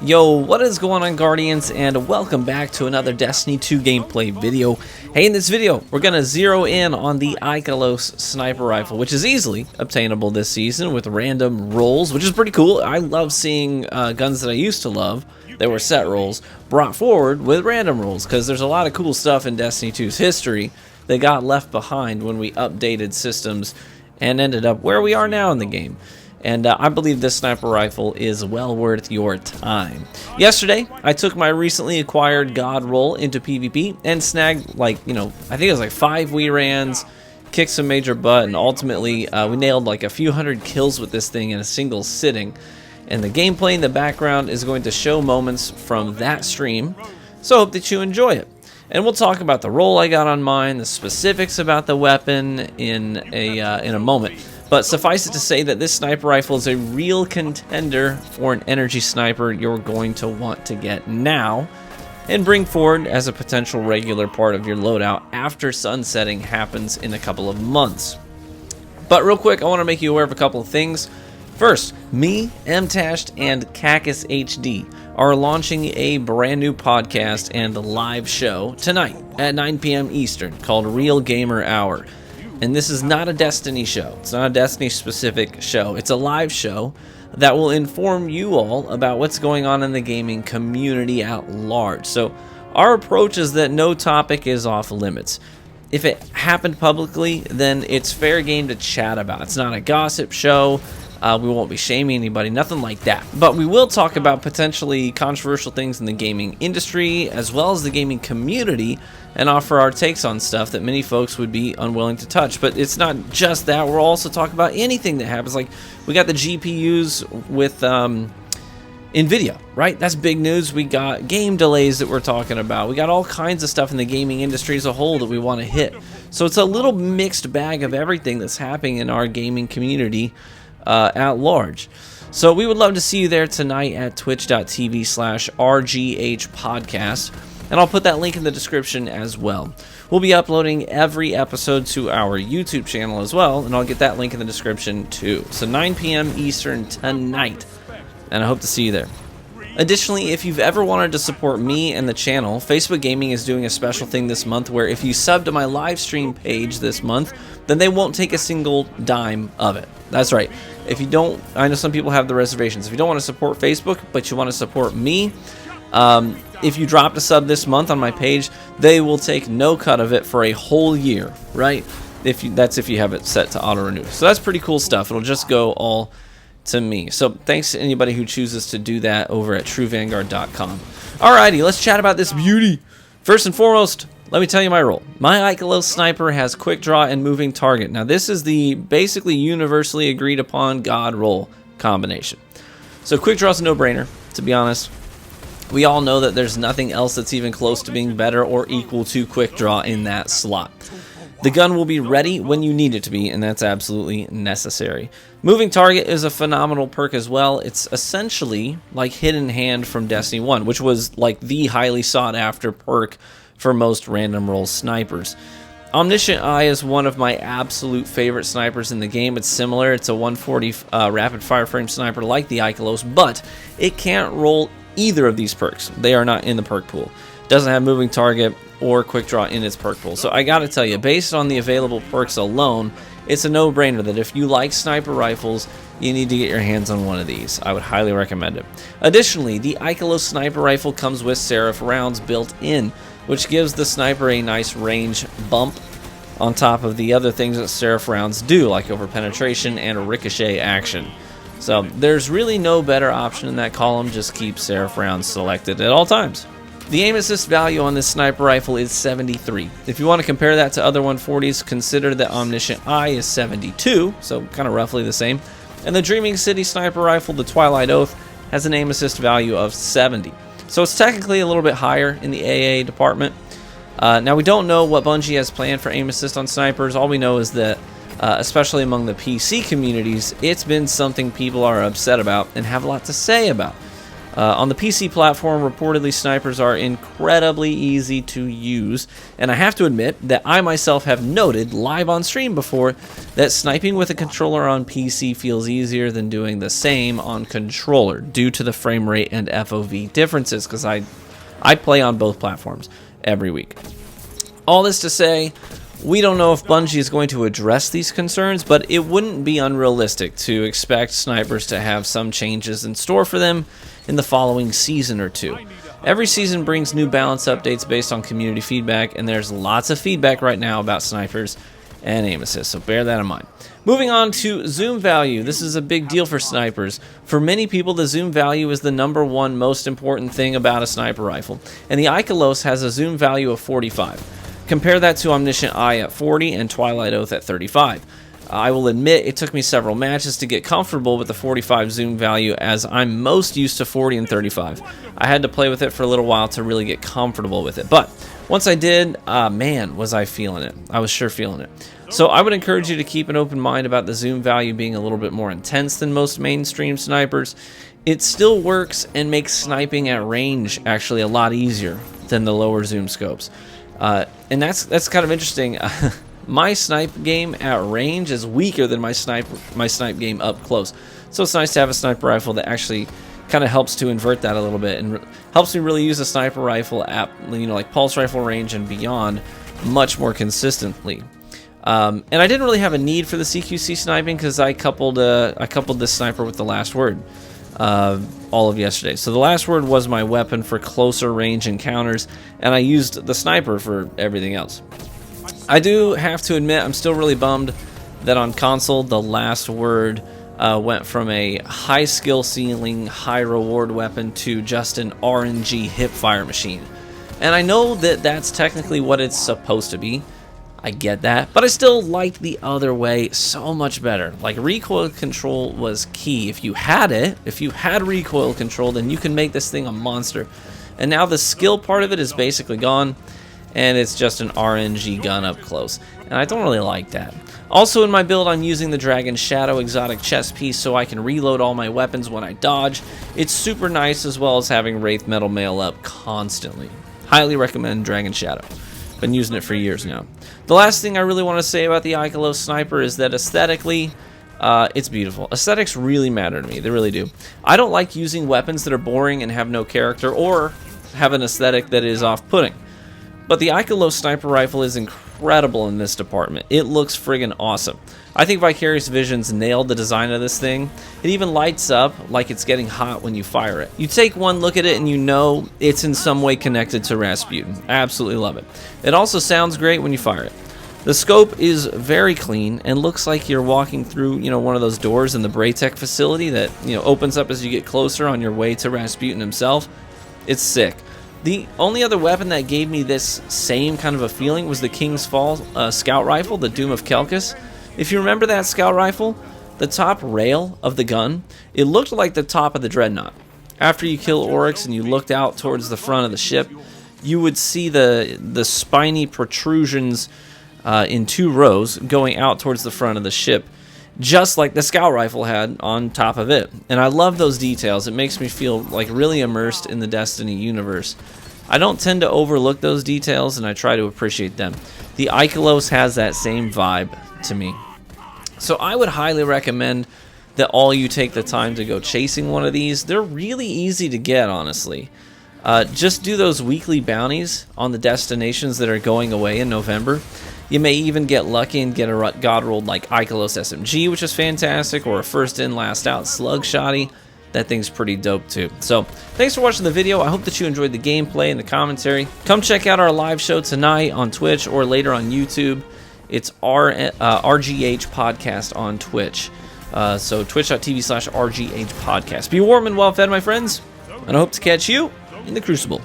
Yo, what is going on, Guardians, and welcome back to another Destiny 2 gameplay video. Hey, in this video, we're going to zero in on the Ikelos sniper rifle, which is easily obtainable this season with random rolls, which is pretty cool. I love seeing guns that I used to love that were set rolls brought forward with random rolls, because there's a lot of cool stuff in Destiny 2's history that got left behind when we updated systems and ended up where we are now in the game. And I believe this sniper rifle is well worth your time. Yesterday, I took my recently acquired God roll into PvP and snagged, I think it was like 5 rans, kicked some major butt, and ultimately we nailed like a few hundred kills with this thing in a single sitting. And the gameplay in the background is going to show moments from that stream, so I hope that you enjoy it. And we'll talk about the roll I got on mine, the specifics about the weapon in a moment. But suffice it to say that this sniper rifle is a real contender for an energy sniper you're going to want to get now and bring forward as a potential regular part of your loadout after sunsetting happens in a couple of months. But real quick, I want to make you aware of a couple of things. First, me, MTashed, and Cacus HD are launching a brand new podcast and live show tonight at 9 p.m. Eastern called Real Gamer Hour. And this is not a Destiny show. It's not a Destiny-specific show. It's a live show that will inform you all about what's going on in the gaming community at large. So our approach is that no topic is off limits. If it happened publicly, then it's fair game to chat about. It's not a gossip show. We won't be shaming anybody, nothing like that. But we will talk about potentially controversial things in the gaming industry as well as the gaming community and offer our takes on stuff that many folks would be unwilling to touch. But it's not just that. We'll also talk about anything that happens. Like, we got the GPUs with NVIDIA, right? That's big news. We got game delays that we're talking about. We got all kinds of stuff in the gaming industry as a whole that we want to hit. So it's a little mixed bag of everything that's happening in our gaming community at large. So we would love to see you there tonight at twitch.tv/RGHpodcast, and I'll put that link in the description as well. We'll be uploading every episode to our YouTube channel as well, and I'll get that link in the description too. So 9 p.m. Eastern tonight, and I hope to see you there. Additionally, if you've ever wanted to support me and the channel, Facebook Gaming is doing a special thing this month where if you sub to my live stream page this month, then they won't take a single dime of it. That's right. If you don't, I know some people have the reservations. If you don't want to support Facebook, but you want to support me, if you dropped a sub this month on my page, they will take no cut of it for a whole year, right? That's if you have it set to auto renew. So that's pretty cool stuff. It'll just go all to me. So thanks to anybody who chooses to do that over at truevanguard.com. Alrighty, let's chat about this beauty. First and foremost, let me tell you my role. My Ikelos sniper has quick draw and moving target. Now this is the basically universally agreed upon God roll combination. So quick draw is a no-brainer, to be honest. We all know that there's nothing else that's even close to being better or equal to quick draw in that slot. The gun will be ready when you need it to be, and that's absolutely necessary. Moving target is a phenomenal perk as well. It's essentially like Hidden Hand from Destiny 1, which was like the highly sought after perk for most random roll snipers. Omniscient Eye is one of my absolute favorite snipers in the game. It's similar. It's a 140 rapid fire frame sniper like the Ikelos, but it can't roll either of these perks. They are not in the perk pool. Doesn't have moving target or quick draw in its perk pool. So I gotta tell you, based on the available perks alone, it's a no-brainer that if you like sniper rifles, you need to get your hands on one of these. I would highly recommend it. Additionally, the Ikelos sniper rifle comes with Seraph rounds built in, which gives the sniper a nice range bump on top of the other things that Seraph rounds do, like over penetration and ricochet action. So there's really no better option in that column. Just keep Seraph rounds selected at all times. The aim assist value on this sniper rifle is 73. If you want to compare that to other 140s, consider that Omniscient Eye is 72, so kind of roughly the same. And the Dreaming City sniper rifle, the Twilight Oath, has an aim assist value of 70. So it's technically a little bit higher in the AA department. Now we don't know what Bungie has planned for aim assist on snipers. All we know is that, especially among the PC communities, it's been something people are upset about and have a lot to say about. On the PC platform, reportedly snipers are incredibly easy to use, and I have to admit that I myself have noted live on stream before that sniping with a controller on PC feels easier than doing the same on controller due to the frame rate and FOV differences, because I play on both platforms every week. All this to say, we don't know if Bungie is going to address these concerns, but it wouldn't be unrealistic to expect snipers to have some changes in store for them in the following season or two. Every season brings new balance updates based on community feedback, and there's lots of feedback right now about snipers and aim assist, so bear that in mind. Moving on to zoom value. This is a big deal for snipers. For many people, the zoom value is the #1 most important thing about a sniper rifle, and the Ikelos has a zoom value of 45. Compare that to Omniscient Eye at 40 and Twilight Oath at 35. I will admit it took me several matches to get comfortable with the 45 zoom value, as I'm most used to 40 and 35. I had to play with it for a little while to really get comfortable with it, but once I did, man, was I feeling it. I was sure feeling it. So I would encourage you to keep an open mind about the zoom value being a little bit more intense than most mainstream snipers. It still works and makes sniping at range actually a lot easier than the lower zoom scopes. And that's kind of interesting. My snipe game at range is weaker than my snipe game up close. So it's nice to have a sniper rifle that actually kind of helps to invert that a little bit and helps me really use a sniper rifle at, you know, like pulse rifle range and beyond much more consistently. And I didn't really have a need for the CQC sniping because I coupled this sniper with the last word all of yesterday. So the last word was my weapon for closer range encounters, and I used the sniper for everything else. I do have to admit I'm still really bummed that on console the last word went from a high skill ceiling, high reward weapon to just an RNG hipfire machine. And I know that that's technically what it's supposed to be. I get that, but I still liked the other way so much better. Like, recoil control was key. If you had it, if you had recoil control, then you can make this thing a monster. And now the skill part of it is basically gone, and it's just an RNG gun up close. And I don't really like that. Also in my build, I'm using the Dragon Shadow exotic chest piece so I can reload all my weapons when I dodge. It's super nice, as well as having Wraith Metal Mail up constantly. Highly recommend Dragon Shadow. Been using it for years now. The last thing I really want to say about the Ikelos sniper is that aesthetically, it's beautiful. Aesthetics really matter to me. They really do. I don't like using weapons that are boring and have no character or have an aesthetic that is off-putting. But the Ikelos sniper rifle is incredible in this department. It looks friggin' awesome. I think Vicarious Visions nailed the design of this thing. It even lights up like it's getting hot when you fire it. You take one look at it and you know it's in some way connected to Rasputin. I absolutely love it. It also sounds great when you fire it. The scope is very clean and looks like you're walking through, you know, one of those doors in the Braytech facility that, you know, opens up as you get closer on your way to Rasputin himself. It's sick. The only other weapon that gave me this same kind of a feeling was the King's Fall scout rifle, the Doom of Kelkis. If you remember that scout rifle, the top rail of the gun, it looked like the top of the Dreadnought. After you kill Oryx and you looked out towards the front of the ship, you would see the spiny protrusions in 2 rows going out towards the front of the ship, just like the scout rifle had on top of it. And I love those details. It makes me feel like really immersed in the Destiny universe. I don't tend to overlook those details, and I try to appreciate them. The Ikelos has that same vibe to me. So I would highly recommend that all you take the time to go chasing one of these. They're really easy to get, honestly. Just do those weekly bounties on the destinations that are going away in November. You may even get lucky and get a god rolled like Ikelos SMG, which is fantastic, or a first in, last out slug shotty. That thing's pretty dope too. So thanks for watching the video. I hope that you enjoyed the gameplay and the commentary. Come check out our live show tonight on Twitch or later on YouTube. It's RGH Podcast on Twitch. So twitch.tv/RGH Podcast. Be warm and well fed, my friends, and I hope to catch you in the Crucible.